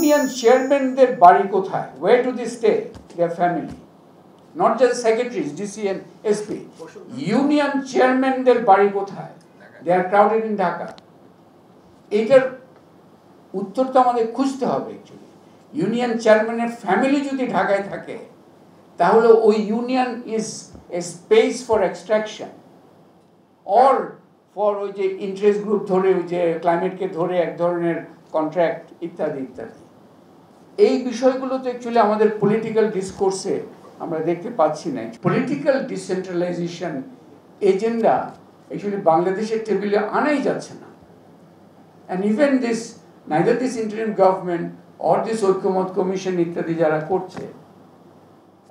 Union চেয়ারম্যানদের বাড়ি কোথায়? Where do they stay? Their family. Not just secretaries, DC and SP. Union চেয়ারম্যানদের বাড়ি কোথায়? They are crowded in Dhaka. এইটার উত্তর তো আমাদের খুঁজতে হবে অ্যাকচুয়ালি। ইউনিয়ন চেয়ারম্যানের ফ্যামিলি যদি ঢাকায় থাকে তাহলে ওই union is a space for extraction or for ওই যে ইন্টারেস্ট গ্রুপ ধরে ওই যে ক্লাইমেটকে ধরে এক ধরনের কন্ট্রাক্ট ইত্যাদি ইত্যাদি। এই বিষয়গুলো তো অ্যাকচুয়ালি আমাদের পলিটিক্যাল ডিসকোর্সে আমরা দেখতে পাচ্ছি না। পলিটিক্যাল ডিসেন্ট্রালাইজেশন এজেন্ডা অ্যাকচুয়ালি বাংলাদেশের টেবিলে আনাই যাচ্ছে না। And even this, neither this interim government or this ঐক্যমত কমিশন ইত্যাদি যারা করছে,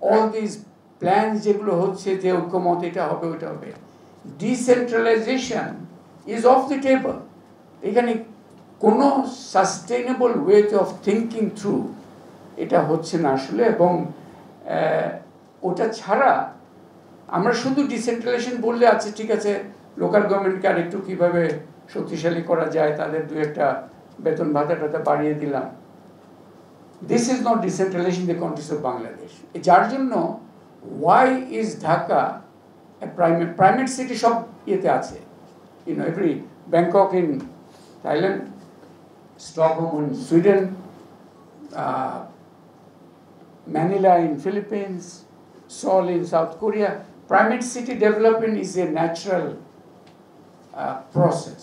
all these plans যেগুলো হচ্ছে যে ঐক্যমত এটা হবে ওটা হবে, decentralization is off the table. এখানে কোনো sustainable way of thinking through এটা হচ্ছে না আসলে। এবং ওটা ছাড়া আমরা শুধু ডিসেন্ট্রালাইজেশন বললে আছে ঠিক আছে, লোকাল গভর্নমেন্টকে আর একটু কীভাবে শক্তিশালী করা যায়, তাদের দু একটা বেতন ভাতা বাড়িয়ে দিলাম। This is not decentralization in the countries of Bangladesh. যার জন্য why is Dhaka primate city সব ইয়েতে আছে, every Bangkok in Thailand, Stockholm in Sweden, Manila in Philippines, Seoul in South Korea. Primate city development is a natural process.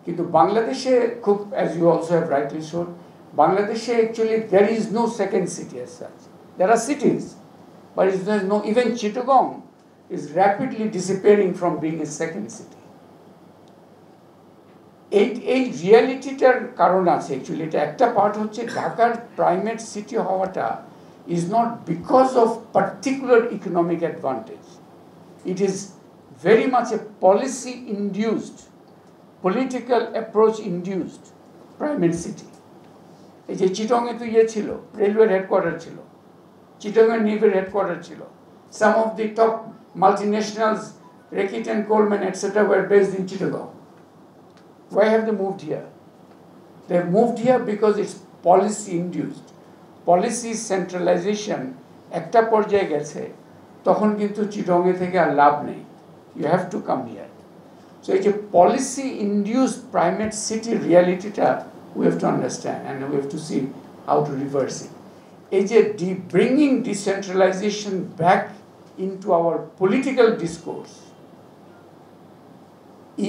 কিন্তু বাংলাদেশে খুব, as you also have rightly shown, বাংলাদেশে actually there is no second city as such. There are cities, but there is no, even Chittagong is rapidly disappearing from being a second city. এই রিয়ালিটিটার কারণ আছে actually. এটা একটা part হচ্ছে ঢাকার primate city হওয়াটা is not because of particular economic advantage. It is very much a policy-induced, political approach-induced private city. এই যে চিটংয়ে তো ছিল, রেলওয়ের হেডকোয়ার্টার ছিল, চিটংয়ের নেভির হেডকোয়ার্টার ছিল। Some of the top multinationals, Reckitt and Coleman, etc., were based in Chittagong. Why have they moved here? They have moved here because it's policy-induced. Policy centralization একটা পর্যায়ে গেছে, তখন কিন্তু চিটংয়ে থেকে আর লাভ নেই। You have to come here. So it's a policy-induced primate city reality we have to understand, and we have to see how to reverse it. It's a bringing decentralization back into our political discourse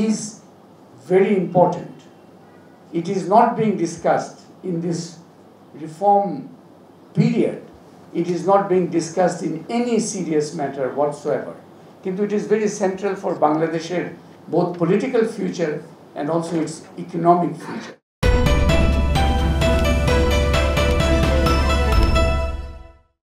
is very important. It is not being discussed in this reform period. It is not being discussed in any serious matter whatsoever. কিন্তু it is very central for Bangladesh's both political future and also its economic future.